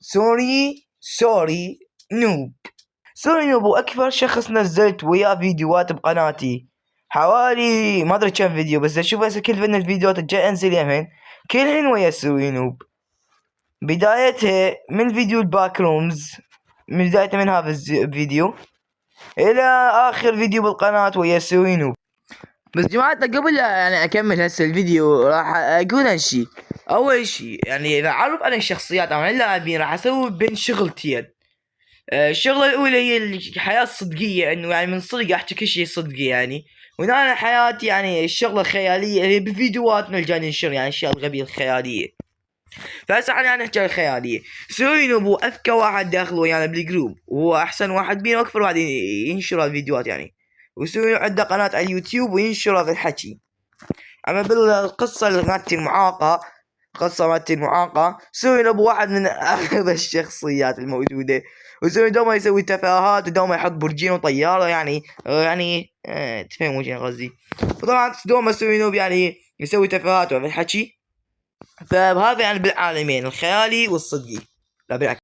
سوري نوب. سوري نوب هو أكثر شخص نزلت وياه فيديوهات بقناتي، حوالي ما أدري كم فيديو، بس أشوف هسه كل فن الفيديوهات الجاي أنزل يمين كلهن ويا سوري نوب. بدايتها من فيديو الباك رومز، من بدايته من هذا الفيديو إلى آخر فيديو بالقناة ويا سوري نوب. بس جماعة قبل يعني أكمل هسه الفيديو راح أقول هالشي. أول شي يعني إذا أعرف أنا الشخصيات أو اللاعبين راح أسوي بين شغلتين. الشغلة الأولى هي الحياة الصدقية، إنه يعني من صدق أحكي كل شي صدقي يعني، وثاني حياتي يعني الشغلة الخيالية اللي بفيديوهاتنا الجاي ننشر يعني الأشياء الغبية الخيالية. فهسه أنا نحكي الخيالية. سوري نوب هو أذكى واحد داخل ويانا بالجروب، وهو أحسن واحد بينا وأكثر واحد ينشر الفيديوهات يعني، وسوري عنده قناة على اليوتيوب وينشر هذا الحكي. أما بالقصة مالت المعاقة، قصة مالت المعاقة، سوري نوب واحد من أغبى الشخصيات الموجودة، وسوري دوما يسوي تفاهات ودوما يحط برجين وطيارة يعني تفهموا وش قصدي. فطبعا دوما سوري نوب يعني يسوي تفاهات وهذا الحكي. فهذا يعني بالعالمين الخيالي والصدقي، لا بالعكس.